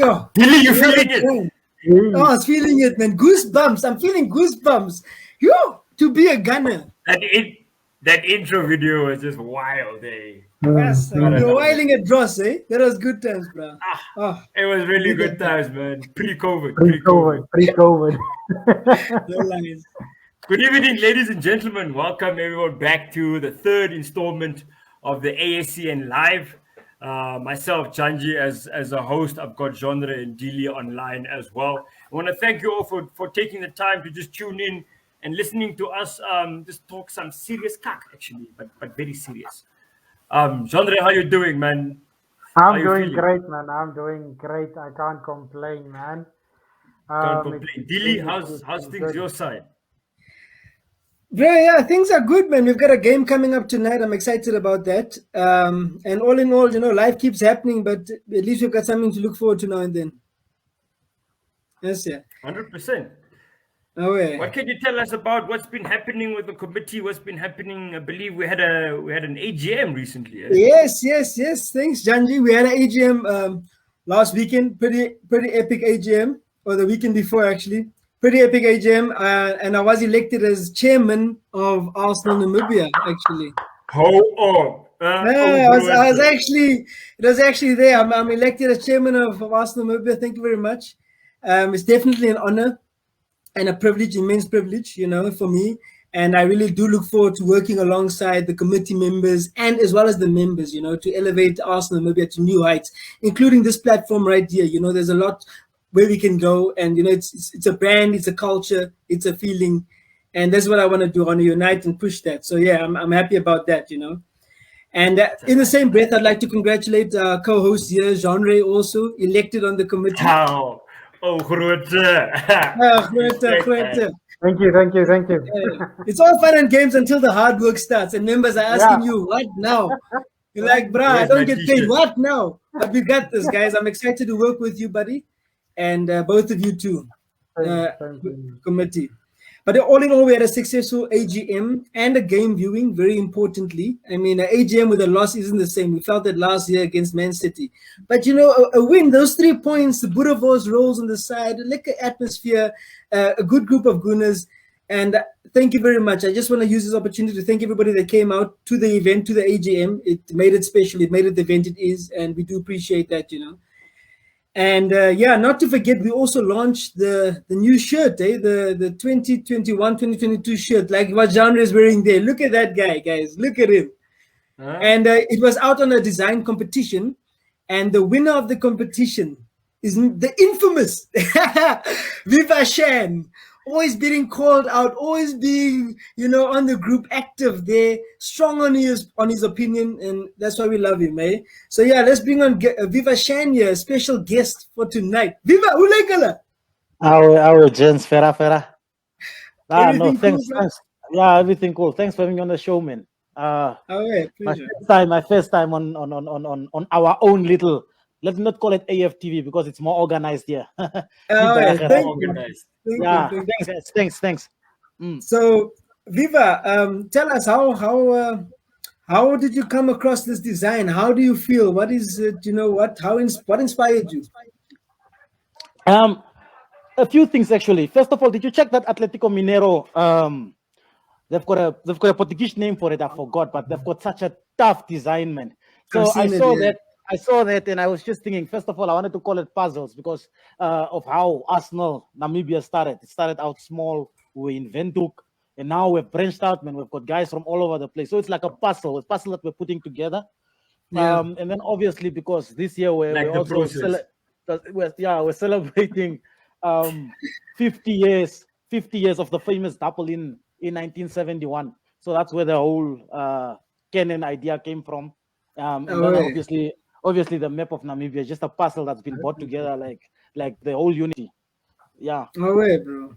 Yo, you feeling it? Oh, I was feeling it, man. Goosebumps. I'm feeling goosebumps. Yo, to be a gunner. That intro video was just wild, eh? Yes, you're whiling at Dross, eh? That was good times, bro. It was really good times, man. Pre-COVID. Pre-COVID. No lies. Good evening, ladies and gentlemen. Welcome everyone back to the third installment of the ASCN Live. Myself, Jandjie, as a host. I've got Jondre and Jandjie online as well. I want to thank you all for taking the time to just tune in and listening to us just talk some serious cock, actually, but very serious. Jondre, how you doing, man? I'm doing great, man. I'm doing great. I can't complain, man. Can't complain. Jandjie, how's things your side? Yeah, things are good, man. We've got a game coming up tonight. I'm excited about that. And all in all, life keeps happening, but at least we've got something to look forward to now and then. Yes, yeah. 100%. Oh, yeah. What can you tell us about what's been happening with the committee? What's been happening? I believe we had an AGM recently. Yes. Thanks, Jandjie. We had an AGM last weekend. Pretty epic AGM, or the weekend before, actually. Pretty epic AGM, and I was elected as chairman of Arsenal Namibia, actually. It was actually there. I'm elected as chairman of Arsenal Namibia. Thank you very much. It's definitely an honor and a privilege, immense privilege, for me. And I really do look forward to working alongside the committee members and as well as the members, to elevate Arsenal Namibia to new heights, including this platform right here. There's a lot where we can go, and it's a brand, it's a culture, it's a feeling, and that's what I want to do. I want to unite and push that. So yeah, I'm happy about that. And in the same breath, I'd like to congratulate our co-host here, Jondre, also elected on the committee. Grote. Thank you. It's all fun and games until the hard work starts, and members are asking you, what now? You're like, bruh, I don't get paid. What now? But we got this, guys. I'm excited to work with you, buddy. And both of you too, committee. But all in all, we had a successful AGM and a game viewing, very importantly. I mean, an AGM with a loss isn't the same. We felt that last year against Man City. But, a win, those 3 points, the Boerewors rolls on the side, a liquor atmosphere, a good group of Gunners. And thank you very much. I just want to use this opportunity to thank everybody that came out to the event, to the AGM. It made it special. It made it the event it is. And we do appreciate that, And not to forget, we also launched the new shirt, the 2021-2022 shirt, like what Jondre is wearing there. Look at that guy, guys. Look at him. And it was out on a design competition, and the winner of the competition is the infamous Viva Shan. Always being called out, always being, on the group, active there, strong on his opinion, and that's why we love him, eh? So yeah, let's bring on Viva Shan here, special guest for tonight. Viva, ulekala. Our gents, fera. Everything thanks. Yeah, everything cool. Thanks for having me on the show, man. My first time on our own little. Let's not call it AFTV because it's more organized here. Organized. Thanks. So, Viva, tell us how did you come across this design? How do you feel? What is it? What inspired you? A few things actually. First of all, did you check that Atletico Mineiro? They've got a Portuguese name for it. I forgot, but they've got such a tough design, man. So I saw that and I was just thinking, first of all, I wanted to call it puzzles because of how Arsenal Namibia started. It started out small. We were in Windhoek, and now we've branched out, man. We've got guys from all over the place. So it's like a puzzle that we're putting together. And then obviously because this year we're also we're celebrating 50 years of the famous double in 1971. So that's where the whole Canon idea came from. And then obviously the map of Namibia is just a puzzle that's been brought together like the whole unity. Yeah. No way, bro.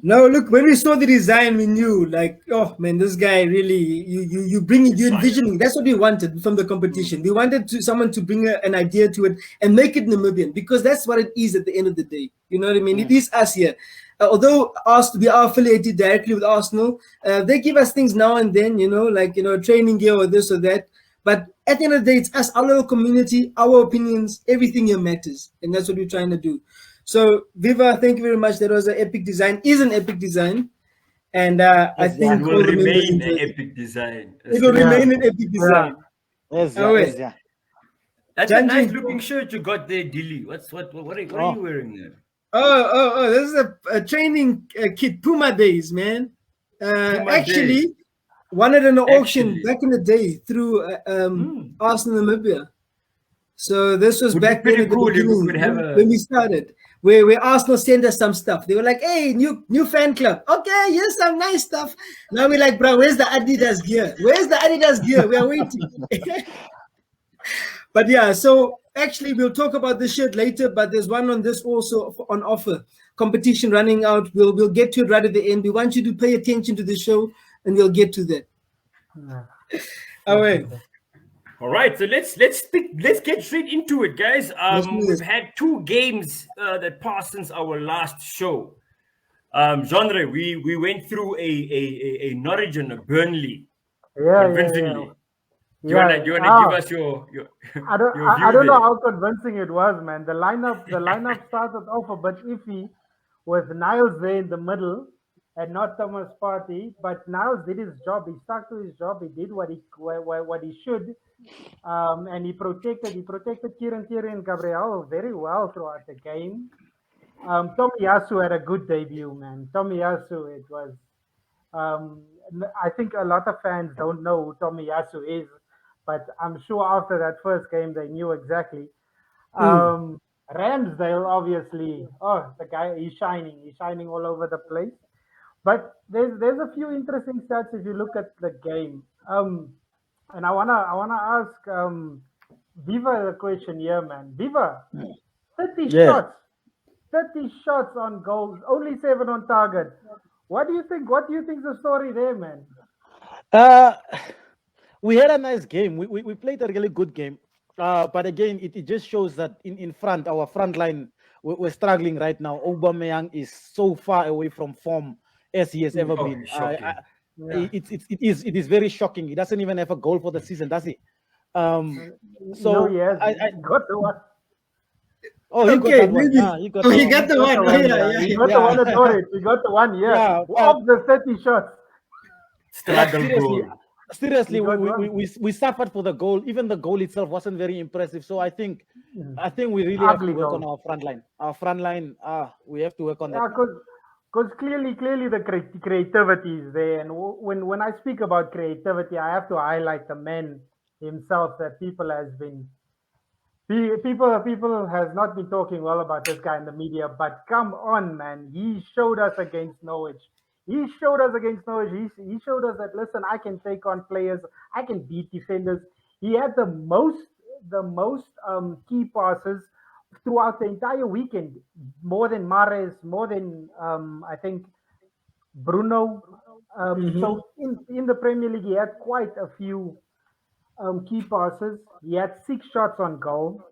No, look, when we saw the design, we knew, like, oh man, this guy really, you bring it, you envisioning. That's what we wanted from the competition. We wanted someone to bring an idea to it and make it Namibian, because that's what it is at the end of the day. You know what I mean? It is us here. Although we are affiliated directly with Arsenal, they give us things now and then, like, training gear or this or that. But at the end of the day, it's us, our little community, our opinions, everything here matters. And that's what we're trying to do. So, Viva, thank you very much. That was an epic design, is an epic design. And I think it will remain an epic design. It will remain an epic design. Yes, That's a nice looking shirt you got there, Dilly. What are you wearing there? Oh! This is a training kit, Puma days, man. Actually, won it in an auction back in the day through Arsenal Namibia. So this was back then at the beginning, when we started. Where Arsenal sent us some stuff. They were like, hey, new fan club. Okay, here's some nice stuff. Now we're like, bro, where's the Adidas gear? Where's the Adidas gear? We are waiting. But yeah, so actually we'll talk about this shirt later, but there's one on this also on offer. Competition running out. We'll get to it right at the end. We want you to pay attention to the show and we'll get to that. All right, so let's get straight into it, guys. We've had 2 games that passed since our last show. Jondre, we went through a Norwich and a Burnley convincingly. Do you wanna give us your I don't know how convincing it was, man. The lineup started off a bit iffy with Niles there in the middle and not Thomas Partey, but Niles did his job. He stuck to his job. He did what he should. And he protected Kieran Gabriel very well throughout the game. Tomiyasu had a good debut, man. Tomiyasu, it was. I think a lot of fans don't know who Tomiyasu is, but I'm sure after that first game they knew exactly. Ramsdale, obviously, the guy, he's shining all over the place. But there's a few interesting stats if you look at the game. And I wanna ask Viva the question here, man. Viva, 30 shots on goals, only 7 on target. What do you think? What do you think's the story there, man? We had a nice game. We played a really good game. But again, it just shows that in front, our front line, we're struggling right now. Aubameyang is so far away from form as he has ever been. It is very shocking. He doesn't even have a goal for the season, does he? So he got the one. Oh, he got one. Yeah, he got the one. He got the one at Norwich. He got the one. Yeah. Of the 30 shots. Seriously, we suffered for the goal. Even the goal itself wasn't very impressive. So I think we really have to work on our front line. Our front line, we have to work on that. Because clearly the creativity is there. And when I speak about creativity, I have to highlight the man himself that people has not been talking well about this guy in the media. But come on, man, he showed us against Norwich. He showed us that, listen, I can take on players, I can beat defenders. He had the most key passes throughout the entire weekend, more than Mahrez, more than I think Bruno. So in the Premier League, he had quite a few key passes. He had 6 shots on goal.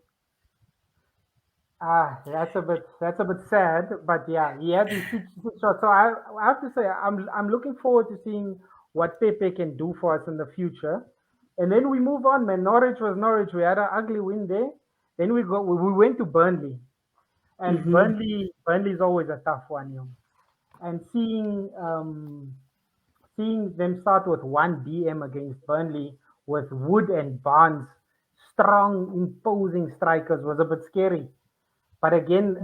That's a bit sad, but yeah, he had these 6 shots. So I have to say, I'm looking forward to seeing what Pepe can do for us in the future. And then we move on, man. Norwich was Norwich. We had an ugly win there. Then we went to Burnley, and Burnley's always a tough one, yo. And seeing them start with 1 DM against Burnley with Wood and Barnes, strong, imposing strikers, was a bit scary. But again,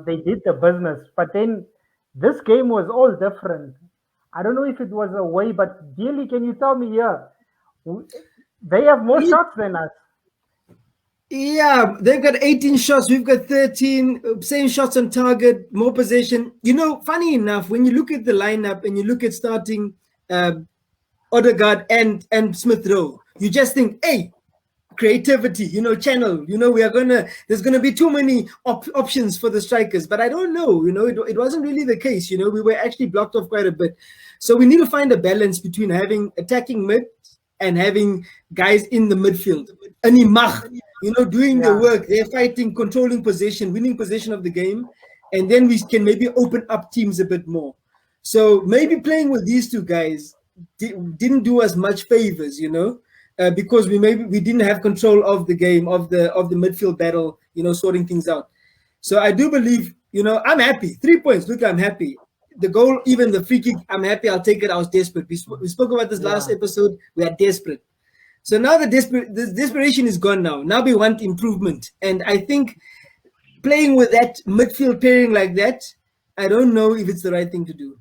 they did the business. But then this game was all different. I don't know if it was away, but Dilly, can you tell me here? They have more shots than us. Yeah, they've got 18 shots. We've got 13. Same shots on target, more possession. You know, funny enough, when you look at the lineup and you look at starting Odegaard and Smith Rowe, you just think, hey, creativity, channel, there's gonna be too many options for the strikers. But I don't know, it wasn't really the case. We were actually blocked off quite a bit. So we need to find a balance between having attacking mid and having guys in the midfield. Doing the work. They're fighting, controlling possession, winning possession of the game, and then we can maybe open up teams a bit more. So maybe playing with these 2 guys didn't do us much favors, because we didn't have control of the game, of the midfield battle, sorting things out. So I do believe, I'm happy. 3 points. Look, I'm happy. The goal, even the free kick, I'm happy. I'll take it. I was desperate. We spoke about this last episode. We are desperate. So now the desperation is gone now. Now we want improvement. And I think playing with that midfield pairing like that, I don't know if it's the right thing to do.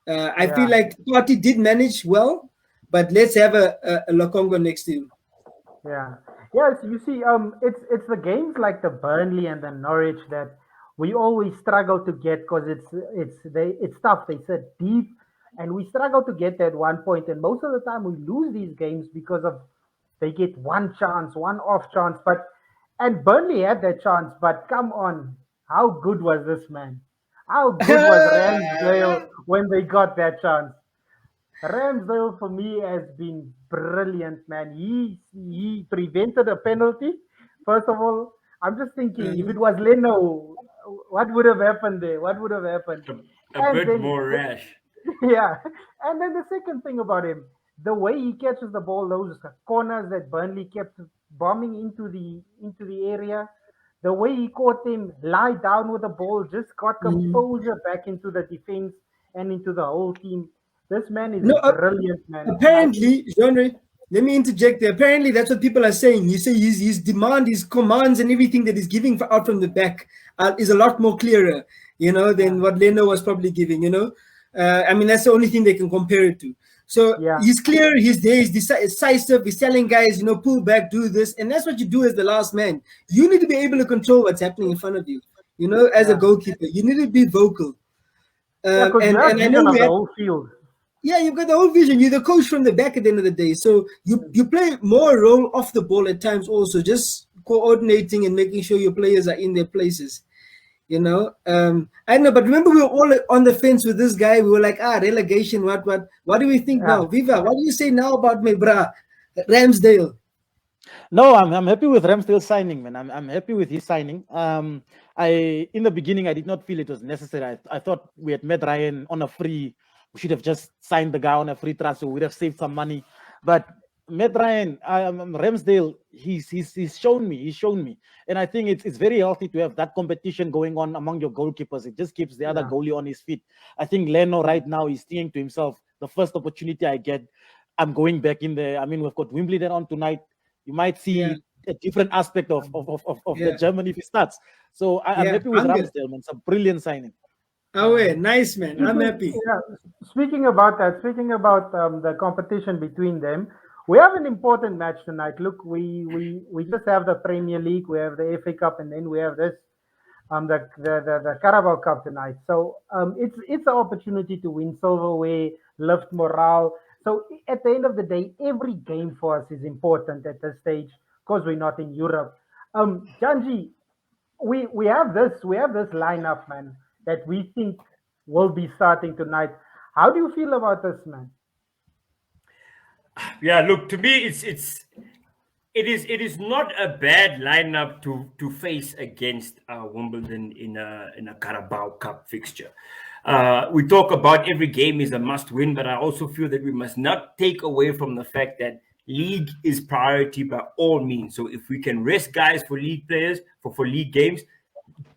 I feel like Party did manage well, but let's have a Lokongo next to him. Yeah. Yes, you see, it's the games like the Burnley and the Norwich that we always struggle to get because it's tough. They sit deep, and we struggle to get that 1 point. And most of the time, we lose these games because of they get one chance, one off chance. And Burnley had that chance, but come on, how good was this man? How good was Ramsdale when they got that chance? Ramsdale for me has been brilliant, man. He prevented a penalty. First of all, I'm just thinking if it was Leno, what would have happened there? What would have happened? A bit more rash. Yeah. And then the second thing about him, the way he catches the ball, those corners that Burnley kept bombing into the area, the way he caught him, lie down with the ball, just got composure back into the defense and into the whole team. This man is brilliant, man. Apparently, Jondre, let me interject there. Apparently, that's what people are saying. You say his demand, his commands, and everything that he's giving out from the back is a lot more clearer, than what Leno was probably giving. I mean, that's the only thing they can compare it to. So he's clear, he's there, he's decisive, he's telling guys, pull back, do this, and that's what you do as the last man. You need to be able to control what's happening in front of you. As a goalkeeper, you need to be vocal. And I know the whole field. Yeah, you've got the whole vision. You're the coach from the back at the end of the day. So you play more role off the ball at times also, just coordinating and making sure your players are in their places. I don't know, but remember we were all on the fence with this guy. We were like, relegation, what do we think now? Viva, what do you say now about my bra, Ramsdale? No, I'm happy with Ramsdale signing, man. I'm happy with his signing. In the beginning I did not feel it was necessary. I thought we had met Ryan on a free. We should have just signed the guy on a free transfer. We would have saved some money. But Matt Ryan, Ramsdale, he's shown me. And I think it's very healthy to have that competition going on among your goalkeepers. It just keeps the other goalie on his feet. I think Leno right now is thinking to himself, the first opportunity I get, I'm going back in there. I mean, we've got Wimbledon on tonight. You might see a different aspect of the Germany if he starts. So I'm happy with Ramsdale, man. It's a brilliant signing. Oh, nice, man. I'm happy. Yeah. Speaking about the competition between them, we have an important match tonight. Look, we just have the Premier League, we have the FA Cup, and then we have this the Carabao Cup tonight. So it's an opportunity to win silverware, lift morale. So at the end of the day, every game for us is important at this stage because we're not in Europe. Jandjie, we have this lineup, man, that we think will be starting tonight. How do you feel about this, man? Yeah, look, to me, it is not a bad lineup to face against Wimbledon in a Carabao Cup fixture. We talk about every game is a must win, but I also feel that we must not take away from the fact that league is priority by all means. So if we can rest guys for league players, for league games,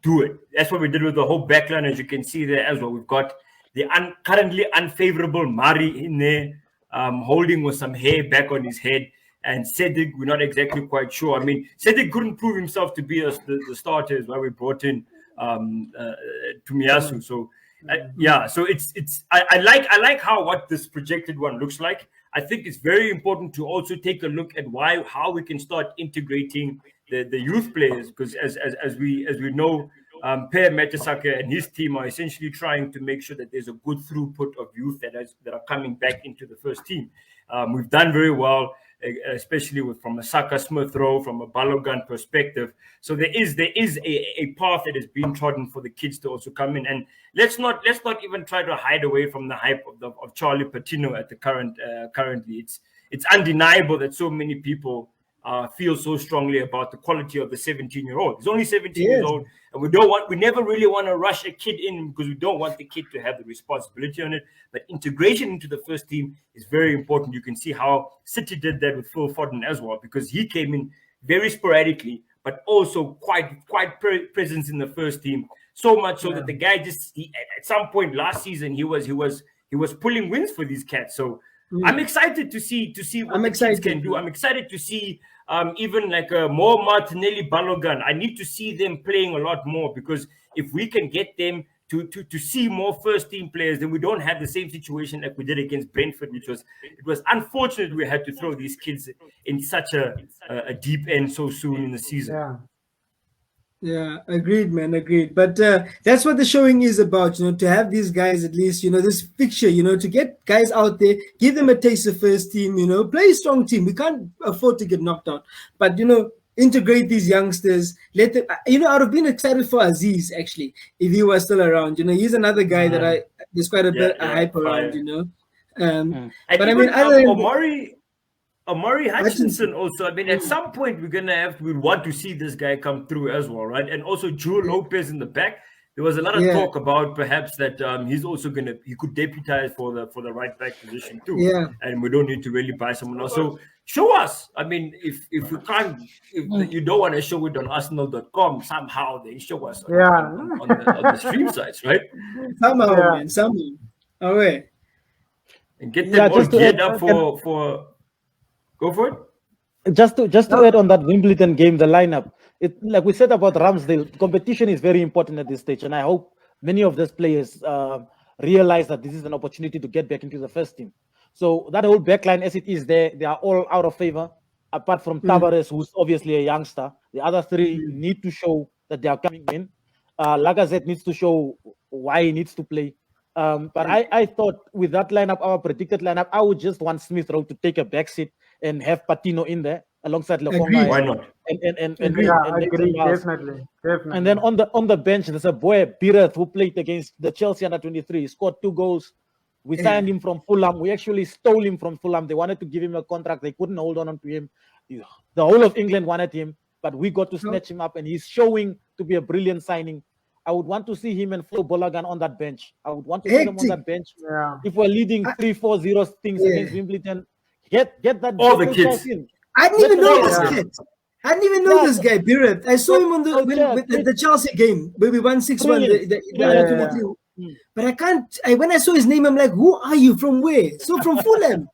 do it. That's what we did with the whole backline, as you can see there as well. We've got the currently unfavorable Mari in there, holding with some hair back on his head. And Cedric, we're not exactly quite sure. I mean, Cedric couldn't prove himself to be the starter, is why we brought in Tumiasu. So so I like what this projected one looks like. I think it's very important to also take a look at how we can start integrating the youth players, because as we know, Per Mertesacker and his team are essentially trying to make sure that there's a good throughput of youth that are coming back into the first team. We've done very well, especially from a Saka Smith Rowe, from a Balogun perspective. So there is a path that has been trodden for the kids to also come in. And let's not even try to hide away from the hype of Charlie Patino at the currently. It's undeniable that so many people feel so strongly about the quality of the 17-year-old. He's only 17 years old, and we never really want to rush a kid in because we don't want the kid to have the responsibility on it. But integration into the first team is very important. You can see how City did that with Phil Foden as well, because he came in very sporadically, but also quite presence in the first team. So much so that the guy at some point last season he was pulling wins for these cats. So I'm excited to see what the kids can do. I'm excited to see even like a more Martinelli Balogun. I need to see them playing a lot more, because if we can get them to see more first team players, then we don't have the same situation like we did against Brentford, it was unfortunate we had to throw these kids in such a deep end so soon in the season. Yeah, agreed, man, agreed. But that's what the showing is about, to have these guys at least, this fixture, to get guys out there, give them a taste of first team, play a strong team. We can't afford to get knocked out. But, integrate these youngsters, let them, I would have been excited for Aziz, actually, if he was still around. He's another guy that there's quite a bit of hype around, But I mean, Omari Hutchinson also. I mean, at some point we'd want to see this guy come through as well, right? And also Joe Lopez in the back. There was a lot of talk about perhaps that he's also he could deputize for the right back position too. Yeah. And we don't need to really buy someone else. So show us. I mean, if we can't, if you don't want to show it on Arsenal.com, somehow they show us on the stream sites, right? Somehow, man, somehow. All right. And get them all geared up for. Go for it. Just to add on that Wimbledon game, the lineup. Like we said about Ramsdale, competition is very important at this stage, and I hope many of those players realize that this is an opportunity to get back into the first team. So that whole backline, as it is, they are all out of favor. Apart from Tavares, who's obviously a youngster, the other three need to show that they are coming in. Lacazette needs to show why he needs to play. But I thought with that lineup, our predicted lineup, I would just want Smith Rowe to take a back seat and have Patino in there alongside Lokonga. Why not? And agree, definitely. And then on the bench, there's a boy Bireth who played against the Chelsea under-23. He scored 2 goals. We signed him from Fulham. We actually stole him from Fulham. They wanted to give him a contract. They couldn't hold on to him. The whole of England wanted him, but we got to snatch him up, and he's showing to be a brilliant signing. I would want to see him and Flo Balogun on that bench. I would want to see them on that bench. Yeah. If we're leading 3-4-0 things against Wimbledon, get that all the kids in. I didn't even know this kid. I didn't even know this guy, Bireth. I saw him on the Chelsea game where we won 6-1. But I can't. When I saw his name, I'm like, who are you? From where? So from Fulham.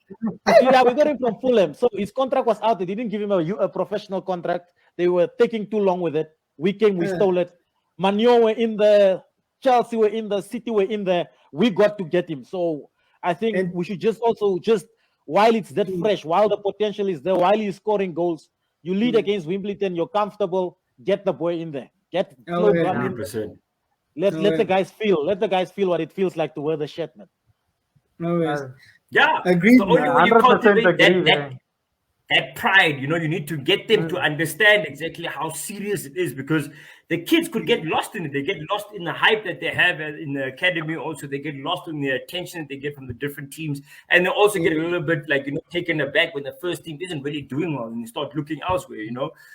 Yeah, we got him from Fulham. So his contract was out. They didn't give him a professional contract. They were taking too long with it. We came, we stole it. Manu were in there. Chelsea were in there. City were in there. We got to get him. So I think we should just while it's that fresh, while the potential is there, while he's scoring goals, you lead against Wimbledon, you're comfortable, get the boy in there. Get 100%. Let the guys feel. Let the guys feel what it feels like to wear the shirt, man. Yeah. Agreed. The only way you cultivate that pride, you need to get them to understand exactly how serious it is, because the kids could get lost in it. They get lost in the hype that they have in the academy. Also, they get lost in the attention that they get from the different teams, and they also get a little bit taken aback when the first team isn't really doing well and you start looking elsewhere.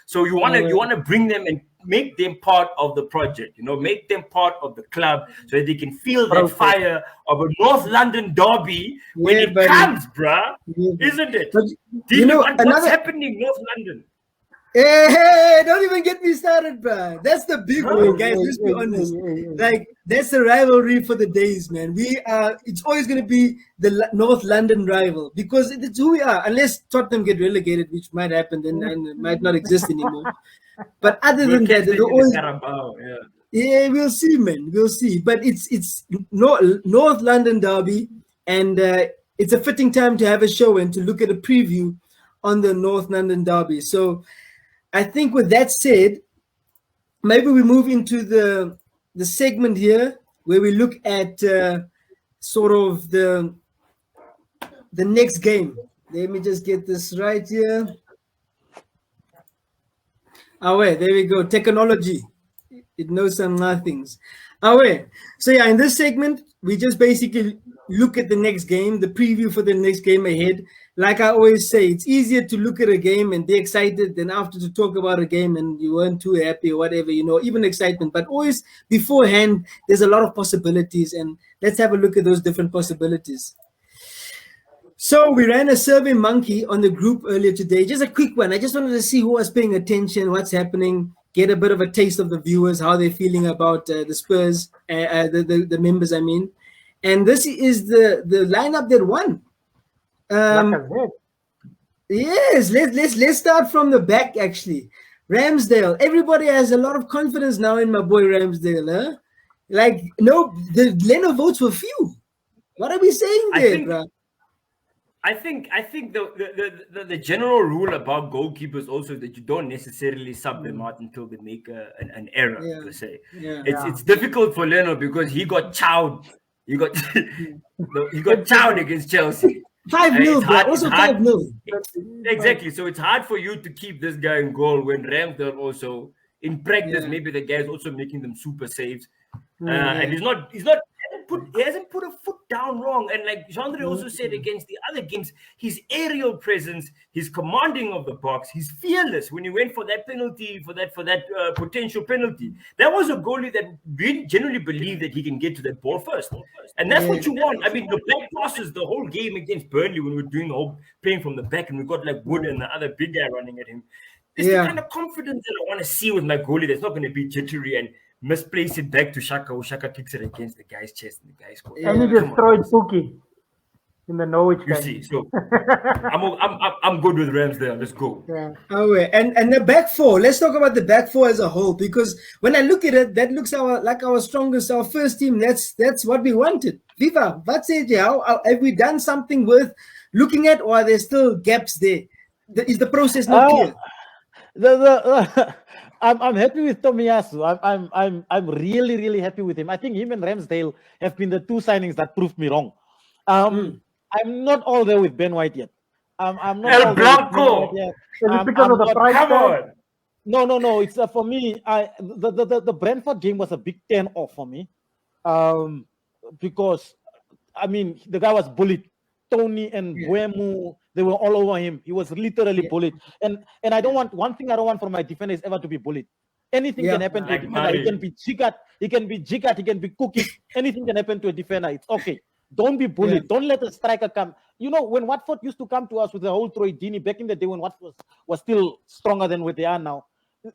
So you want to bring them and make them part of the project. Make them part of the club so that they can feel that fire of a North London derby when it comes, bruh. Isn't it? But, what's happening in North London? Hey, don't even get me started, bro. That's the big one, guys. Let's be honest. That's the rivalry for the days, man. It's always going to be the North London rival, because it's who we are. Unless Tottenham get relegated, which might happen, then it might not exist anymore. But other than that, they're always. Yeah, we'll see, man. We'll see. But it's North London derby, and it's a fitting time to have a show and to look at a preview on the North London derby. So I think with that said, maybe we move into the segment here where we look at sort of the next game. Let me just get this right here. There we go. Technology. It knows some things. So yeah, in this segment, we just basically look at the next game, the preview for the next game ahead. Like I always say, it's easier to look at a game and be excited than after to talk about a game and you weren't too happy or whatever, even excitement. But always beforehand, there's a lot of possibilities, and let's have a look at those different possibilities. So we ran a survey monkey on the group earlier today. Just a quick one. I just wanted to see who was paying attention, what's happening, get a bit of a taste of the viewers, how they're feeling about the Spurs, the members, I mean. And this is the lineup that won. Yes, let's start from the back, actually. Ramsdale. Everybody has a lot of confidence now in my boy Ramsdale. Huh? Like, no, the Leno votes were few. What are we saying there, bro? I think the general rule about goalkeepers also is that you don't necessarily sub them out until they make an error, per se. It's difficult for Leno because he got chowed. He got chowed against Chelsea. 5-0, bro. Also 5-0. Exactly. So it's hard for you to keep this guy in goal when Ramsdale also, in practice, maybe the guy's also making them super saves. And he hasn't put a foot down wrong. And like Jondre also said against the other games, his aerial presence, his commanding of the box, he's fearless. When he went for that penalty, for that potential penalty, that was a goalie that really generally believed that he can get to that ball first. And that's what you want. I mean, the back passes the whole game against Burnley when we were doing the whole playing from the back and we got like Wood and the other big guy running at him. It's the kind of confidence that I want to see with my goalie that's not going to be jittery and misplace it back to Shaka, or Shaka kicks it against the guy's chest and the guy scores. And he destroyed Suki in the Norwich game. You see, so I'm good with Ramsdale. Let's go. And the back four. Let's talk about the back four as a whole, because when I look at it, that looks like our strongest, our first team. That's what we wanted. Viva, what's it? How have we done something worth looking at, or are there still gaps there? Is the process not clear? I'm happy with Tomiyasu. I'm really happy with him. I think him and Ramsdale have been the two signings that proved me wrong. I'm not all there with Ben White yet. I'm not El Blanco. Is it because of the price tag? No. It's for me. The Brentford game was a big turn off for me, because I mean the guy was bullied. Tony and Buemu, they were all over him. He was literally bullied. And I don't want, one thing I don't want for my defender is ever to be bullied. Anything can happen to a defender. He can be Jigat, he can be Cookie. Anything can happen to a defender. It's okay. Don't be bullied. Don't let a striker come. You know, when Watford used to come to us with the whole Troy Deeney back in the day when Watford was still stronger than what they are now,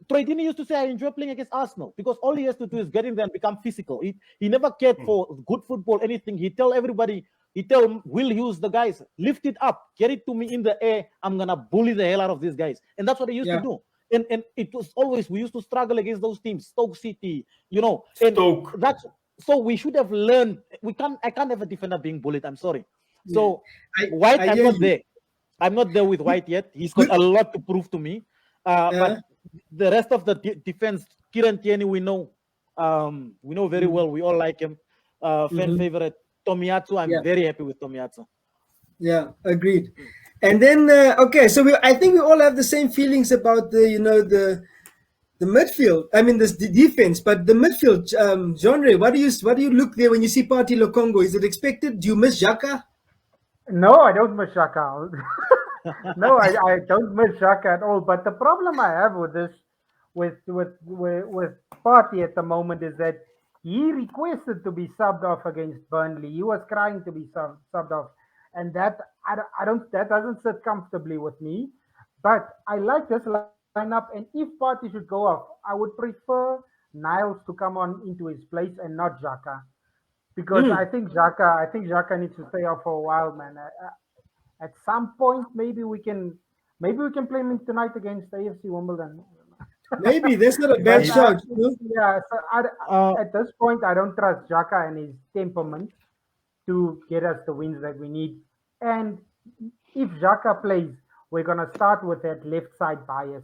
Troy Deeney used to say, I enjoy playing against Arsenal because all he has to do is get in there and become physical. He never cared for good football, anything. He tell everybody, he tell Will Hughes, the guys, lift it up, get it to me in the air. I'm going to bully the hell out of these guys. And that's what he used to do. And it was always, we used to struggle against those teams, Stoke City, you know. And that's, so we should have learned, I can't have a defender being bullied. I'm sorry. So White, I'm not there. I'm not there with White yet. He's got a lot to prove to me. But the rest of the defense, Kieran Tierney, we know very well. We all like him. Fan favorite. Tomiyasu, I'm very happy with Tomiyasu. Yeah, agreed. And then okay, so I think we all have the same feelings about the midfield. I mean, the defense, but the midfield. Jondre, what do you look there when you see Party Lokongo? Is it expected? Do you miss Xhaka? No, I don't miss Xhaka. No, I don't miss Xhaka at all. But the problem I have with this, with Party at the moment, is that he requested to be subbed off against Burnley. He was crying to be subbed off, and that that doesn't sit comfortably with me. But I like this lineup, and if Partey should go off, I would prefer Niles to come on into his place and not Xhaka, because I think Xhaka needs to stay off for a while, man. At some point, maybe we can play him tonight against AFC Wimbledon. Maybe that's not a bad shot. Yeah, so at this point, I don't trust Xhaka and his temperament to get us the wins that we need. And if Xhaka plays, we're going to start with that left side bias.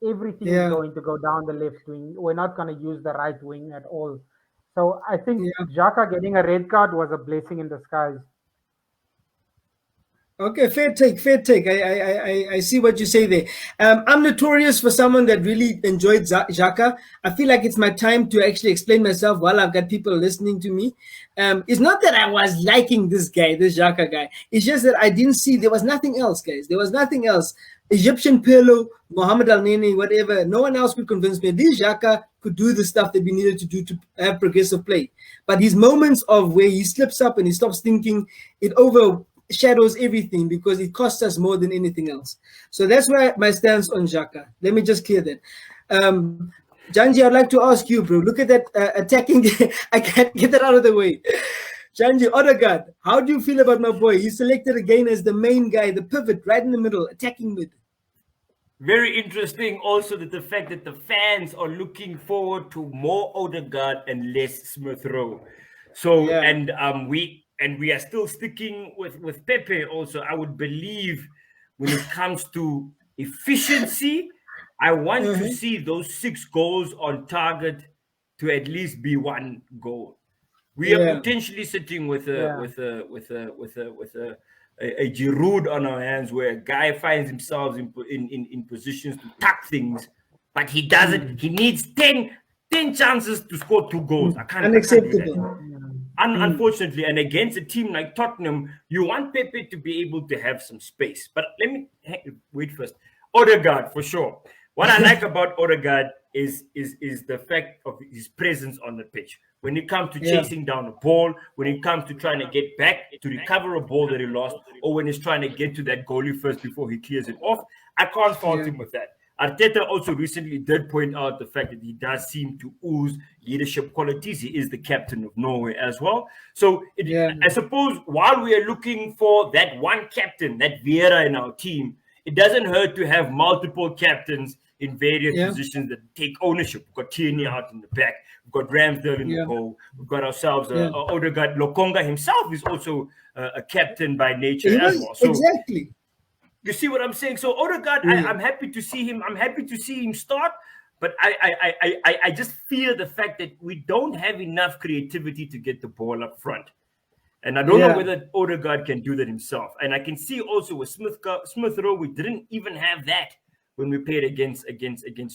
Everything is going to go down the left wing. We're not going to use the right wing at all. So I think Xhaka getting a red card was a blessing in disguise. Okay, fair take, fair take. I see what you say there. I'm notorious for someone that really enjoyed Xhaka. I feel like it's my time to actually explain myself while I've got people listening to me. It's not that I was liking this guy, this Xhaka guy. It's just that I didn't see, there was nothing else, guys. There was nothing else. Egyptian Pirlo, Mohamed Al Neni, whatever. No one else could convince me. This Xhaka could do the stuff that we needed to do to have progressive play. But his moments of where he slips up and he stops thinking, it overshadows everything because it costs us more than anything else. So that's why my stance on Xhaka. Let me just clear that. Jandjie, I'd like to ask you, bro. Look at that attacking. I can't get that out of the way. Jandjie, Odegaard, how do you feel about my boy? He's selected again as the main guy, the pivot, right in the middle, attacking mid. Very interesting also that the fact that the fans are looking forward to more Odegaard and less Smith Rowe. So Yeah. and we are still sticking with Pepe also. I would believe when it comes to efficiency, I want to see those 6 goals on target to at least be 1 goal. We are potentially sitting with a Giroud on our hands, where a guy finds himself in positions to tuck things, but he doesn't. He needs 10 chances to score 2 goals. I can't Unacceptable. do that. Unfortunately, and against a team like Tottenham, you want Pepe to be able to have some space. But let me wait first. Odegaard, for sure. What I like about Odegaard is the fact of his presence on the pitch. When it comes to chasing down a ball, when it comes to trying to get back to recover a ball that he lost, or when he's trying to get to that goalie first before he clears it off, I can't fault him with that. Arteta also recently did point out the fact that he does seem to ooze leadership qualities. He is the captain of Norway as well. So I suppose while we are looking for that one captain, that Vieira in our team, it doesn't hurt to have multiple captains in various positions that take ownership. We've got Tierney out in the back. We've got Ramsdale in the goal. We've got ourselves Odegaard. Lokonga himself is also a captain by nature as well. So exactly. You see what I'm saying? So Odegaard, I'm happy to see him. I'm happy to see him start. But I just fear the fact that we don't have enough creativity to get the ball up front. And I don't know whether Odegaard can do that himself. And I can see also with Smith Rowe, we didn't even have that when we played against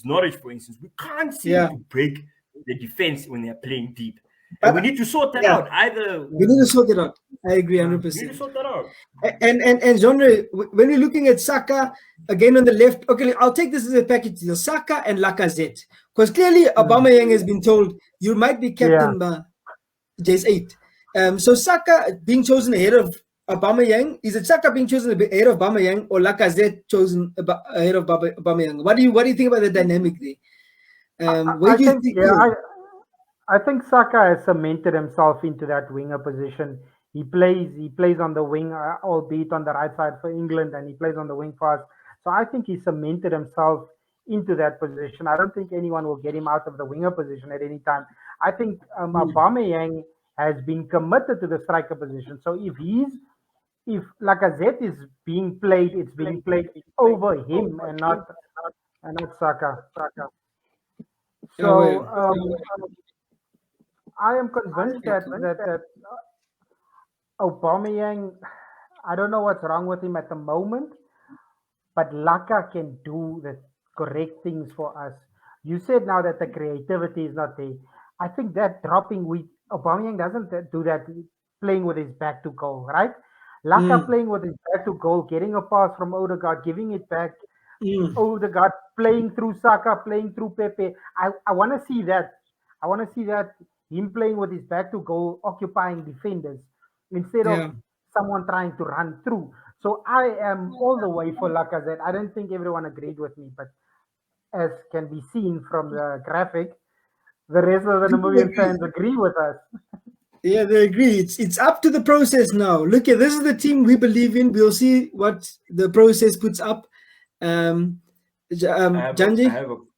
Norwich, for instance. We can't seem to break the defense when they're playing deep. And we need to sort that out. We need to sort it out. I agree 100%. We need to sort that out. And Jondre, when we're looking at Saka again on the left, okay, I'll take this as a package deal. Saka and Lacazette, because clearly Aubameyang has been told you might be captain by J8. So Saka being chosen ahead of Aubameyang, is it Saka being chosen ahead of Aubameyang or Lacazette chosen ahead of Aubameyang? What do you think about the dynamic there? I think Saka has cemented himself into that winger position. He plays on the wing, albeit on the right side for England, and he plays on the wing for us. So I think he cemented himself into that position. I don't think anyone will get him out of the winger position at any time. I think Aubameyang has been committed to the striker position. So if Lacazette is being played, it's being played over him and not Saka. So I am convinced that Aubameyang, I don't know what's wrong with him at the moment, but Laka can do the correct things for us. You said now that the creativity is not there. I think that dropping with Aubameyang doesn't do that, playing with his back to goal, right? Laka playing with his back to goal, getting a pass from Odegaard, giving it back. Odegaard playing through Saka, playing through Pepe. I want to see that. I want to see that him playing with his back to goal, occupying defenders instead of someone trying to run through. So I am all the way for Lacazette. I don't think everyone agreed with me, but as can be seen from the graphic, the rest of the Namibian fans agree with us. Yeah, they agree. It's up to the process now. Look, this is the team we believe in. We'll see what the process puts up. Jandjie?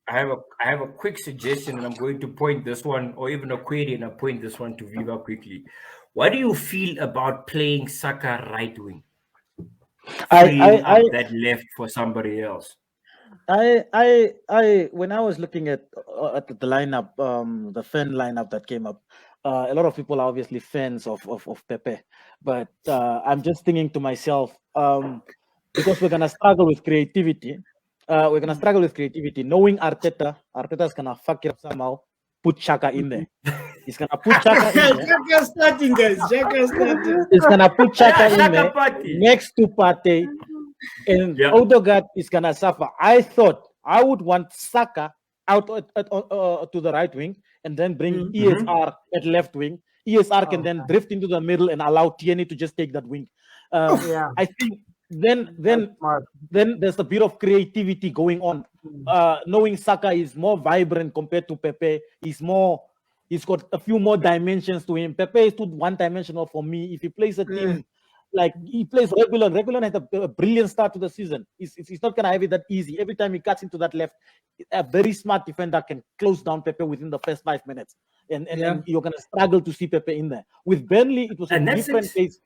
I have a quick suggestion, and I'm going to point this one, or even a query, and I point this one to Viva quickly. What do you feel about playing Saka right wing? That left for somebody else. When I was looking at the lineup, the fan lineup that came up, A lot of people are obviously fans of Pepe, but I'm just thinking to myself, because we're gonna struggle with creativity. We're gonna struggle with creativity. Knowing Arteta's gonna fuck it up somehow. Put Xhaka in there. He's gonna put Xhaka in there. Xhaka starting, guys. Xhaka starting. He's gonna put Xhaka in there Party. next to Partey, and Odegaard is gonna suffer. I thought I would want Saka out to the right wing and then bring ESR at left wing. ESR can then drift into the middle and allow Tierney to just take that wing. I think then there's a bit of creativity going on. Knowing Saka is more vibrant compared to Pepe, he's got a few more dimensions to him. Pepe is too one-dimensional for me. If he plays a team like he plays Regulon had a brilliant start to the season. He's not gonna have it that easy. Every time he cuts into that left, a very smart defender can close down Pepe within the first 5 minutes, and you're gonna struggle to see Pepe in there. With Burnley, it was a different case.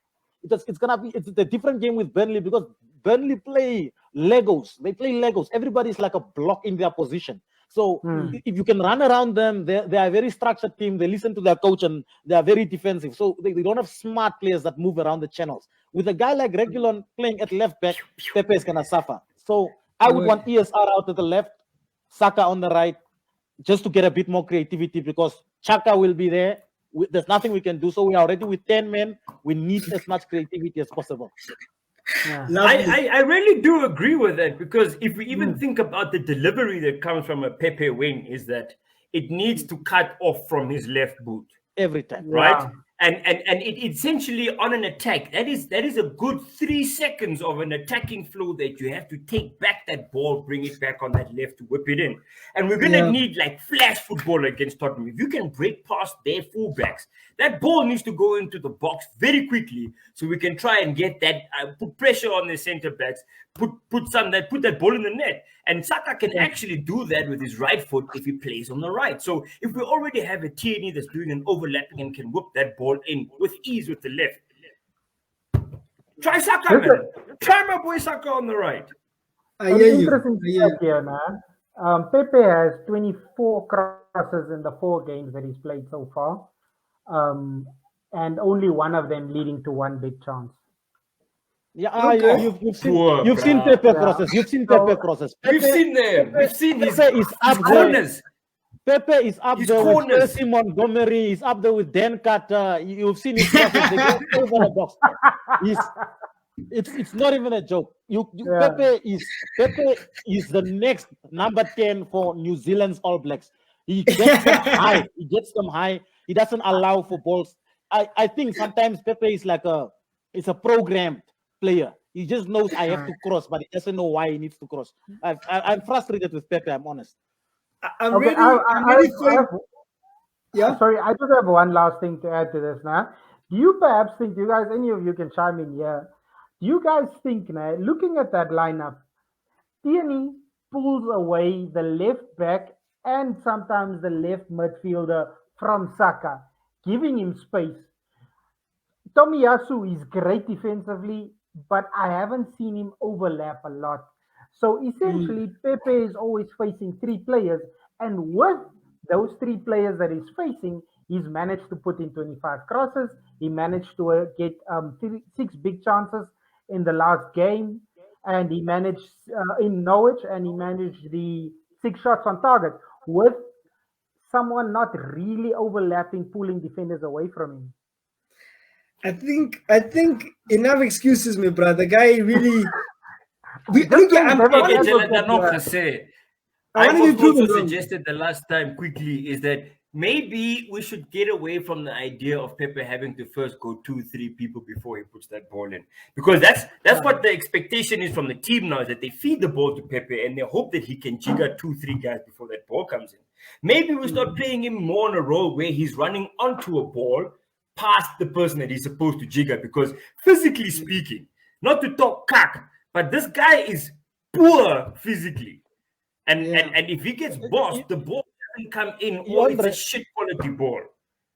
It's a different game with Burnley because Burnley play Legos. They play Legos. Everybody's like a block in their position. So if you can run around them, they are a very structured team. They listen to their coach and they are very defensive. So they don't have smart players that move around the channels. With a guy like Regulon playing at left back, Pepe is gonna suffer. So I would want ESR out to the left, Saka on the right, just to get a bit more creativity because Xhaka will be there. There's nothing we can do. So we are already with 10 men. We need as much creativity as possible. Yeah. I really do agree with that because if we even think about the delivery that comes from a Pepe wing is that it needs to cut off from his left boot every time, right? And it essentially on an attack that is a good 3 seconds of an attacking flow that you have to take back that ball, bring it back on that left to whip it in, and we're gonna need like flash football against Tottenham. If you can break past their fullbacks, that ball needs to go into the box very quickly, so we can try and get that put pressure on the centre backs, put that ball in the net. And Saka can actually do that with his right foot if he plays on the right. So if we already have a Tierney that's doing an overlapping and can whip that ball in with ease with the left, try Saka, man. Try my boy Saka on the right. I hear you. Interesting here, man. Pepe has 24 crosses in the 4 games that he's played so far. And only one of them leading to one big chance. Yeah, you've seen Pepe crosses. You've seen Pepe crosses. We've seen them. We've seen his corners. Pepe is up there with Percy Montgomery. He's up there with Dan Carter. You've seen his crosses. They go over the box. It's not even a joke. Pepe is the next number 10 for New Zealand's All Blacks. He gets them high. He gets them high. He doesn't allow for balls. I think sometimes Pepe is like a programmed player. He just knows I have to cross, but he doesn't know why he needs to cross. I'm frustrated with Pepe, I'm honest. Sorry, I just have one last thing to add to this now. Do you perhaps think, any of you can chime in here, do you guys think now, looking at that lineup, Tierney pulls away the left back and sometimes the left midfielder from Saka, giving him space. Tomiyasu is great defensively, but I haven't seen him overlap a lot. So essentially, Pepe is always facing 3 players, and with those 3 players that he's facing, he's managed to put in 25 crosses. He managed to get 6 big chances in the last game, and he managed in Norwich, and he managed the 6 shots on target with someone not really overlapping, pulling defenders away from him. I think enough excuses, my brother. Guy really. I also suggested the last time quickly is that maybe we should get away from the idea of Pepe having to first go 2-3 people before he puts that ball in, because that's what the expectation is from the team now, is that they feed the ball to Pepe and they hope that he can jigger 2-3 guys before that ball comes in. Maybe we start playing him more on a role where he's running onto a ball past the person that he's supposed to jigger, because physically speaking, not to talk cack, but this guy is poor physically. And if he gets bossed, the ball doesn't come in, or it's a shit quality ball.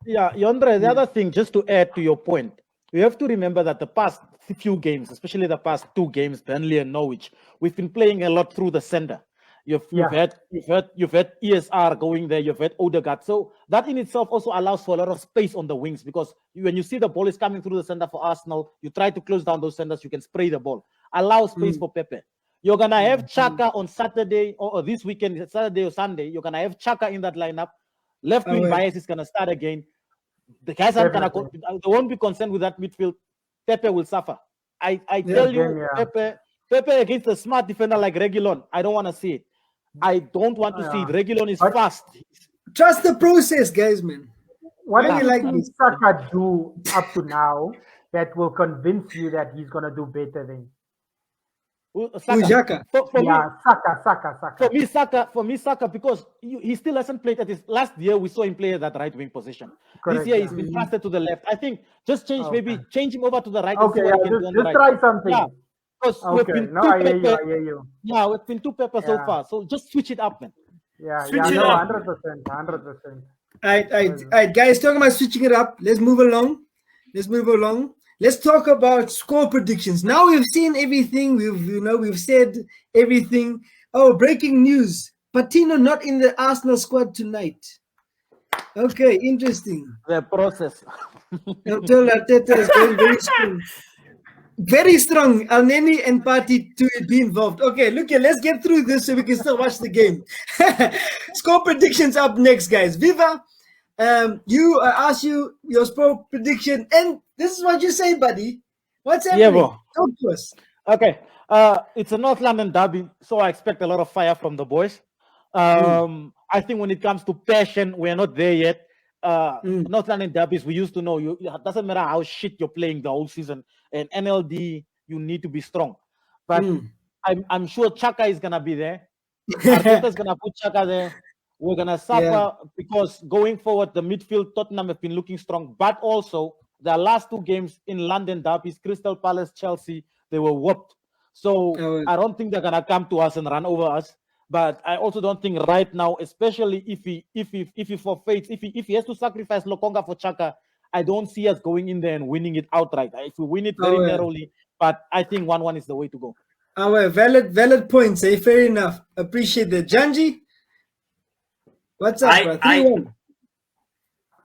Yeah, Jondre, the other thing, just to add to your point, you have to remember that the past few games, especially the past 2 games, Burnley and Norwich, we've been playing a lot through the center. You've had ESR going there. You've had Odegaard. So that in itself also allows for a lot of space on the wings, because when you see the ball is coming through the center for Arsenal, you try to close down those centers. You can spray the ball. Allow space for Pepe. You're gonna have Xhaka on Saturday or this weekend, Saturday or Sunday. You're gonna have Xhaka in that lineup. Left wing bias is gonna start again. The guys aren't gonna. They won't be concerned with that midfield. Pepe will suffer. I tell you, Pepe against a smart defender like Reguilon, I don't want to see it. I don't want to see it. Reguilon is fast. Trust the process, guys, man. What do you like Saka do up to now that will convince you that he's gonna do better than Saka? For me, Saka, because he still hasn't played at his last year. We saw him play at that right wing position. Correct, this year he's been faster to the left. I think just change him over to the right. Okay, just try something. Yeah. Because we've been I hear you. Yeah, we've been two Pepper so far. So just switch it up, man. Yeah, 100%. All right, guys, talking about switching it up. Let's move along. Let's talk about score predictions. Now we've seen everything. We've said everything. Oh, breaking news. Patino not in the Arsenal squad tonight. Okay, interesting. The process. Arteta is going very strong. Very strong. Elneny and Partey to be involved. Okay, look here. Let's get through this so we can still watch the game. Score predictions up next, guys. Viva, I asked you your score prediction, and this is what you say, buddy. What's happening? Yeah, bro. Talk to us. Okay. It's a North London derby, so I expect a lot of fire from the boys. I think when it comes to passion, we're not there yet. North London derbies, we used to know it doesn't matter how shit you're playing the whole season. And NLD, you need to be strong. But I'm sure Xhaka is gonna be there. Arteta's gonna put Xhaka there. We're gonna suffer because going forward, the midfield Tottenham have been looking strong, but also the last two games in London derbies, Crystal Palace, Chelsea, they were whooped. So I don't think they're gonna come to us and run over us. But I also don't think right now, especially if he forfeits, if he has to sacrifice Lokonga for Xhaka, I don't see us going in there and winning it outright. If we win it very narrowly, but I think 1-1 is the way to go. Valid points. Fair enough. Appreciate that. Jandjie, what's up, bro? 3-1.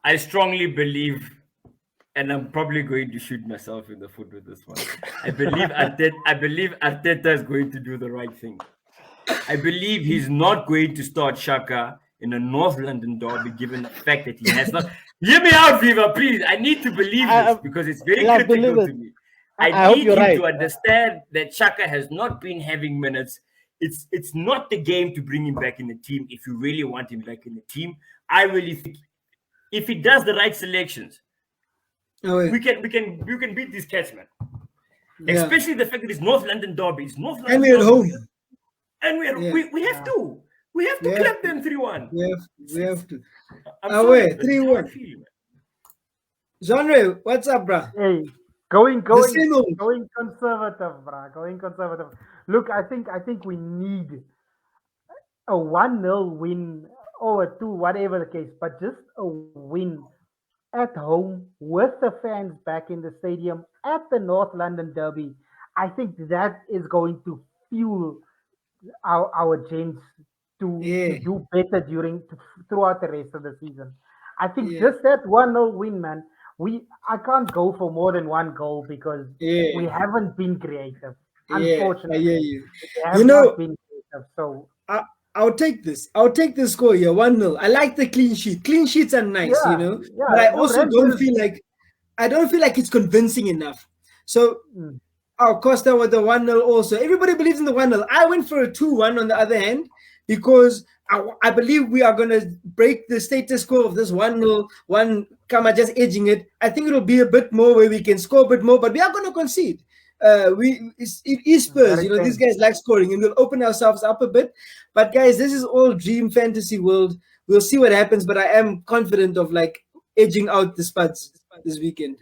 I strongly believe, and I'm probably going to shoot myself in the foot with this one. I believe Arteta is going to do the right thing. I believe he's not going to start Xhaka in a North London derby, given the fact that he has not. Hear me out, Viva, please. I need to believe this because it's very critical to me. I need him to understand that Xhaka has not been having minutes. It's not the game to bring him back in the team if you really want him back in the team. I really think if he does the right selections, you can beat these cats, man. Especially the fact that it's North London derby. It's North London and we're at home. And we have to. We have to clap them 3-1. We have to. 3-1. Jondre, what's up, bro? Hey, going conservative, bro. Going conservative. Look, I think we need a 1-0 win or a 2, whatever the case, but just a win at home with the fans back in the stadium at the North London derby. I think that is going to fuel our gents to do better throughout the rest of the season. I think just that 1-0 win, man. I can't go for more than one goal because we haven't been creative. Unfortunately, I hear you. We have not been creative. So I'll take this. I'll take the score here, 1-0. I like the clean sheet. Clean sheets are nice, but I also don't feel like it's convincing enough. So Costa with the 1-0 also. Everybody believes in the 1-0. I went for a 2-1 on the other hand because I believe we are going to break the status quo of this 1-0, Kama just edging it. I think it'll be a bit more where we can score a bit more, but we are going to concede. It is Spurs, these guys like scoring, and we'll open ourselves up a bit. But guys, this is all dream fantasy world. We'll see what happens, but I am confident of like edging out the Spuds this weekend.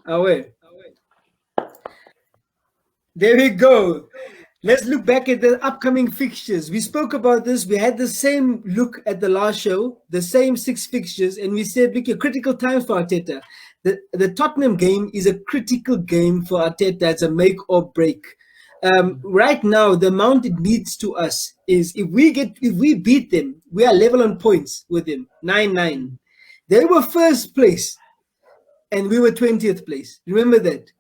Away. There we go. Let's look back at the upcoming fixtures. We spoke about this. We had the same look at the last show, the same 6 fixtures, and we said, look, a critical time for Arteta. The Tottenham game is a critical game for Arteta. It's a make or break. Right now, the amount it needs to us is if we beat them, we are level on points with them, 9-9. They were first place, and we were 20th place. Remember that.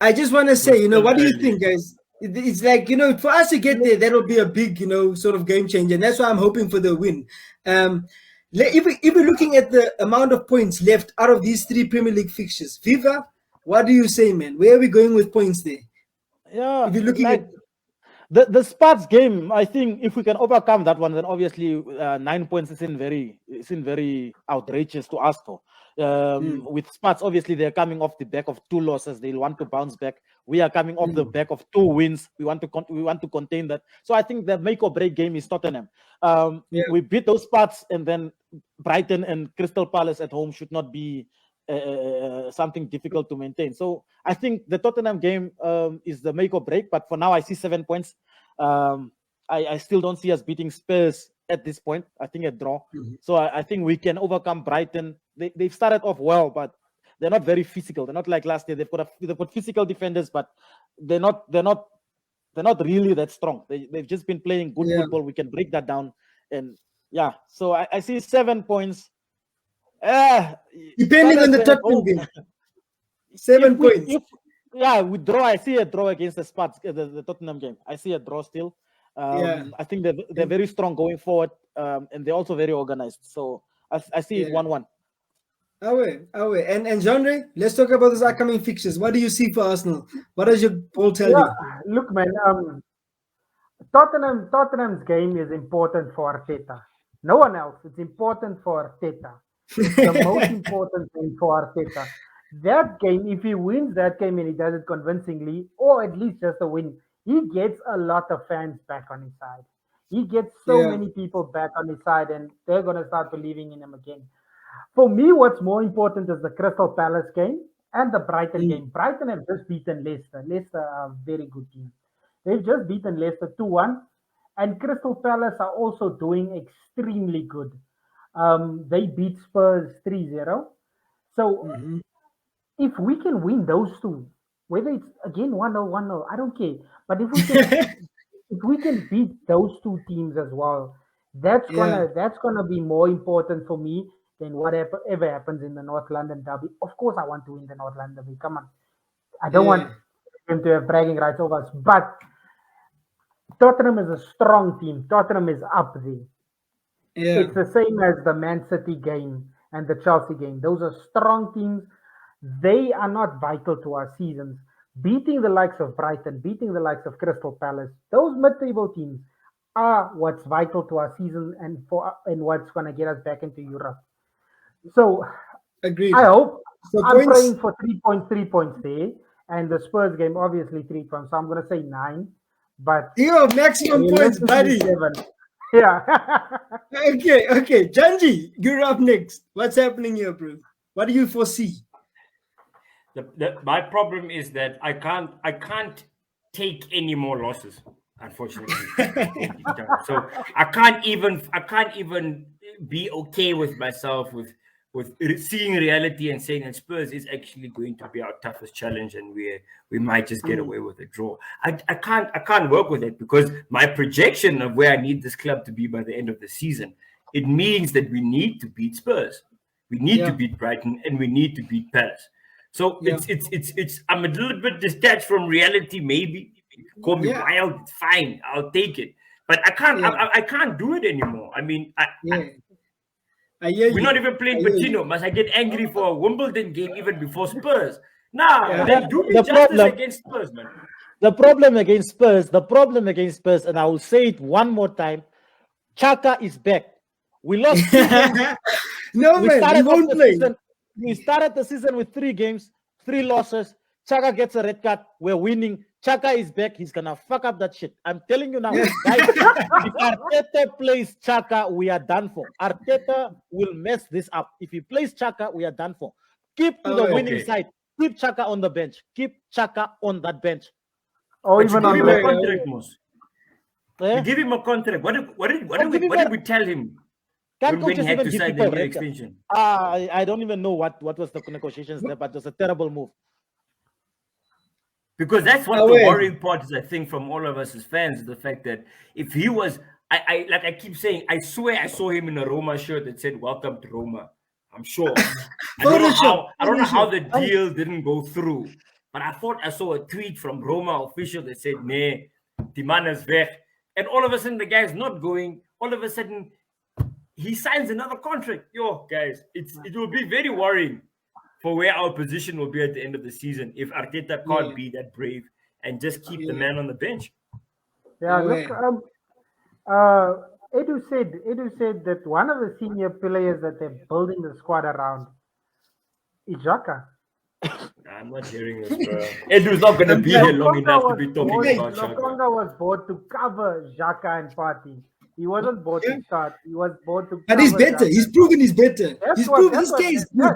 I just want to say, what do you think, guys? It's like, for us to get there, that'll be a big, sort of game changer. And that's why I'm hoping for the win. If we're looking at the amount of points left out of these 3 Premier League fixtures, Viva, what do you say, man? Where are we going with points there? Yeah, if you're looking like at the Spurs game, I think if we can overcome that one, then obviously 9 points isn't very outrageous to ask for. With Spurs, obviously they're coming off the back of 2 losses. They'll want to bounce back. We are coming off the back of 2 wins. We want to contain that. So I think the make or break game is Tottenham. We beat those Spurs, and then Brighton and Crystal Palace at home should not be something difficult to maintain. So I think the Tottenham game is the make or break. But for now, I see 7 points. I still don't see us beating Spurs at this point. I think a draw. So I think we can overcome Brighton. They've started off well, but they're not very physical. They're not like last year. They've got physical defenders, but they're not really that strong. They've just been playing good football. We can break that down, and so I see 7 points. Depending on the Tottenham game, 7 points. We draw. I see a draw against the Spurs, the Tottenham game. I see a draw still. I think they're very strong going forward, and they're also very organized. So I see it 1-1. And Jondre, let's talk about those upcoming fixtures. What do you see for Arsenal? What does your poll tell you? Look, man, Tottenham's game is important for Arteta. No one else. It's important for Arteta. It's the most important thing for Arteta. That game, if he wins that game and he does it convincingly, or at least just a win, he gets a lot of fans back on his side. He gets so many people back on his side, and they're going to start believing in him again. For me, what's more important is the Crystal Palace game and the Brighton game. Brighton have just beaten Leicester. Leicester are a very good team. They've just beaten Leicester 2-1, and Crystal Palace are also doing extremely good. They beat Spurs 3-0. So if we can win those two, whether it's again 1-0, 1-0, I don't care. But if we can beat those 2 teams as well, that's gonna be more important for me than whatever happens in the North London derby. Of course, I want to win the North London derby. Come on, I don't want them to have bragging rights over us. But Tottenham is a strong team. Tottenham is up there. It's the same as the Man City game and the Chelsea game. Those are strong teams. They are not vital to our seasons. Beating the likes of Brighton, beating the likes of Crystal Palace, those mid-table teams are what's vital to our season and what's going to get us back into Europe. So, agreed. I hope. So I'm praying for 3 points there, and the Spurs game obviously 3 points. So I'm going to say 9. But maximum points, buddy. 7. Yeah. Okay. Jandjie, you're up next. What's happening here, bro? What do you foresee? My problem is that I can't take any more losses, unfortunately. So I can't even be okay with myself with seeing reality and saying that Spurs is actually going to be our toughest challenge and we might just get away with a draw. I can't work with it, because my projection of where I need this club to be by the end of the season, it means that we need to beat Spurs, we need to beat Brighton, and we need to beat Palace. So it's I'm a little bit detached from reality. Maybe call me wild, it's fine, I'll take it. But I can't I can't do it anymore. I mean, we're not even playing Patino. Must I get angry for a Wimbledon game even before Spurs? Do me justice against Spurs, man. The problem against Spurs, and I will say it one more time, Chaka is back. We lost 2 games. He won't play. We started the season with 3 games, 3 losses. Chaka gets a red card. We're winning. Chaka is back. He's going to fuck up that shit. I'm telling you now, guys, if Arteta plays Chaka, we are done for. Arteta will mess this up. If he plays Chaka, we are done for. Keep to the winning side. Keep Chaka on the bench. Keep Chaka on that bench. Or even on the contract, Mos. You give him a contract. What did we tell him? When he had to sign the new extension? I don't even know what was the negotiations there, but it was a terrible move. Because that's what the worrying part is, I think, from all of us as fans, is the fact that if he was, like I keep saying, I swear I saw him in a Roma shirt that said "Welcome to Roma." I'm sure. I don't know how the deal didn't go through, but I thought I saw a tweet from Roma official that said, "Nee, die man is weg," and all of a sudden the guy's not going. All of a sudden he signs another contract. Yo, guys, it will be very worrying for where our position will be at the end of the season if Arteta can't be that brave and just keep the man on the bench. Yeah, look, Edu said that one of the senior players that they're building the squad around is Xhaka. I'm not hearing this, bro. Edu's not going to be here long enough to be talking about Xhaka. Lokonga was bought to cover Xhaka and Partey. He wasn't bought to start. He was bought to. But he's better. Xhaka. He's proven he's better. He's proven this case is good.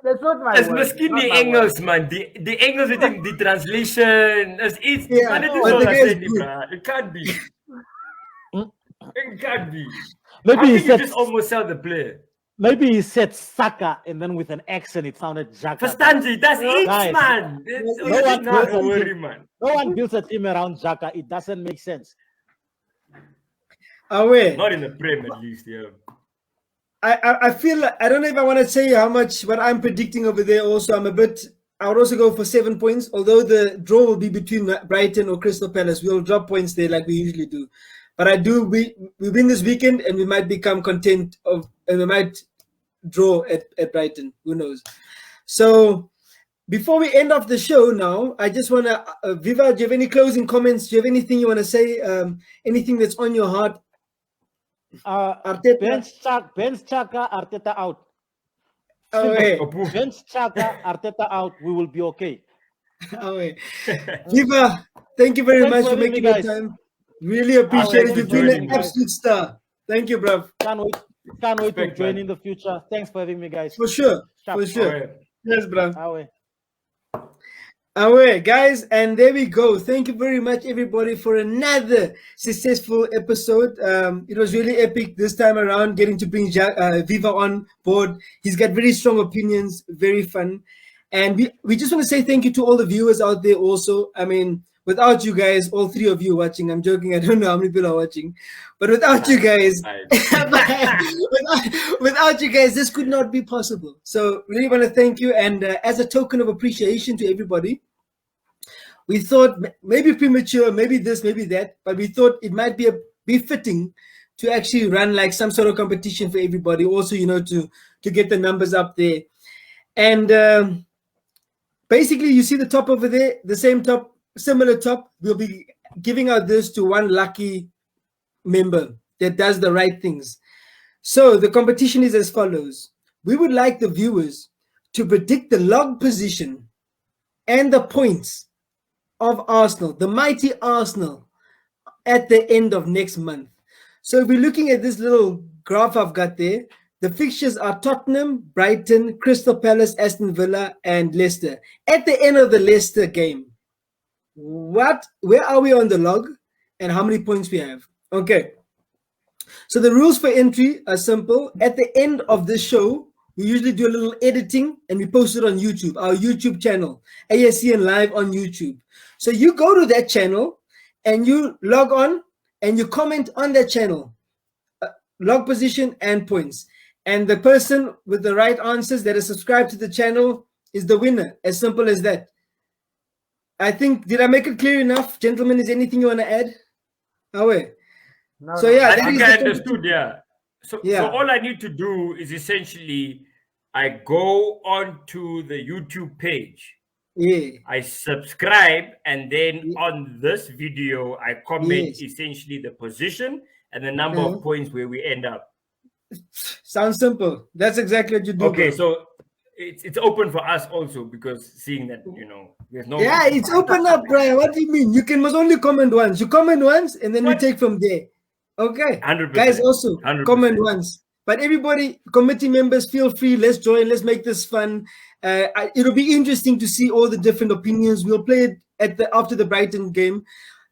That's not my word. It's miskien die Engels, man. Die Engels het die translation is iets. Yeah, dit is wat I said, bro. It can't be. It can't be. Maybe he said, just almost sell the player. Maybe he said Saka and then with an accent it sounded Xhaka. Verstaan jy? That's it, man. No one builds a team around Xhaka. It doesn't make sense. Not in the Prem, at least, yeah. I feel like, I don't know if I want to say how much, what I'm predicting over there also. I would also go for 7 points, although the draw will be between Brighton or Crystal Palace. We'll drop points there like we usually do. But we win this weekend and we might become content and we might draw at Brighton. Who knows? So before we end off the show now, I just want to, Viva, do you have any closing comments? Do you have anything you want to say? Anything that's on your heart? Bench Xhaka, Arteta out. Bench Xhaka, Arteta out. We will be okay. Viva, thank you very much for making the time. Really appreciate it. You've been an absolute star. Thank you, bruv. Can't wait to join in the future. Thanks for having me, guys. For sure. For sure. Yes, bruv. Guys, and there we go. Thank you very much, everybody, for another successful episode. It was really epic this time around, getting to bring Viva on board. He's got very strong opinions, very fun. And we just want to say thank you to all the viewers out there also. I mean, without you guys, all three of you watching, I'm joking, I don't know how many people are watching, but without you guys, without you guys, this could not be possible. So really want to thank you. And as a token of appreciation to everybody, we thought maybe premature, maybe this, maybe that, but we thought it might be fitting to actually run like some sort of competition for everybody. Also, you know, to get the numbers up there. And basically, you see the top over there, the same top, similar top. We'll be giving out this to one lucky member that does the right things. So the competition is as follows. We would like the viewers to predict the log position and the points of Arsenal, the mighty Arsenal, at the end of next month. So we're looking at this little graph I've got there. The fixtures are Tottenham, Brighton, Crystal Palace, Aston Villa, and Leicester. At the end of the Leicester game, where are we on the log and how many points we have? Okay. So the rules for entry are simple. At the end of the show, we usually do a little editing and we post it on YouTube, our YouTube channel, ASCN Live on YouTube. So you go to that channel and you log on and you comment on that channel, log position and points. And the person with the right answers that is subscribed to the channel is the winner. As simple as that. I think, did I make it clear enough? Gentlemen, is anything you want to add? No, so yeah, I think I understood, yeah. So all I need to do is essentially I go onto the YouTube page. Yeah. I subscribe, and then on this video, I comment essentially the position and the number of points where we end up. Sounds simple. That's exactly what you do. Okay, so it's open for us also, because seeing that, you know, there's no. Yeah, it's open up, Brian. What do you mean? You must only comment once. You comment once, and then we take from there. Okay, 100%. Guys, also 100%. Comment once. But everybody, committee members, feel free. Let's join. Let's make this fun. It'll be interesting to see all the different opinions. We'll play it after the Brighton game.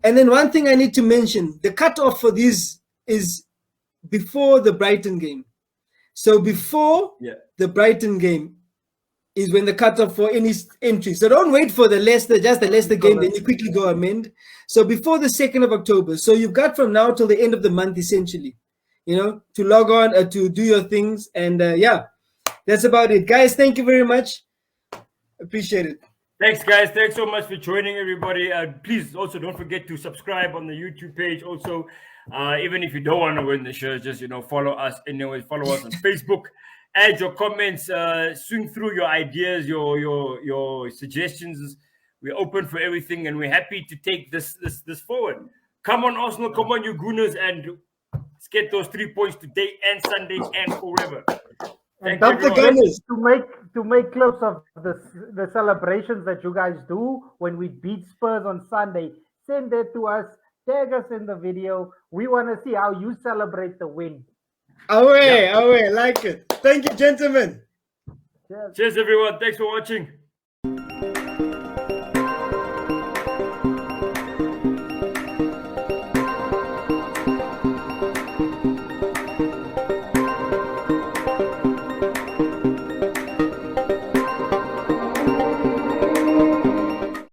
And then one thing I need to mention: the cutoff for these is before the Brighton game. So before the Brighton game, is when the cutoff for any entry. So don't wait for the Leicester, just the Leicester game, then you quickly go amend. So before the 2nd of October. So you've got from now till the end of the month, essentially, to log on, to do your things. And yeah, that's about it. Guys, thank you very much. Appreciate it. Thanks, guys. Thanks so much for joining, everybody. Please also don't forget to subscribe on the YouTube page. Also, even if you don't want to win the shirt, just follow us anyway. Follow us on Facebook. Add your comments. Swing through your ideas, your suggestions. We're open for everything, and we're happy to take this forward. Come on, Arsenal. Come on, you Gooners, and let's get those 3 points today and Sunday and forever. And don't forget to make clips of the celebrations that you guys do when we beat Spurs on Sunday. Send that to us. Tag us in the video. We want to see how you celebrate the win. Away, like it. Thank you, gentlemen. Cheers, everyone. Thanks for watching.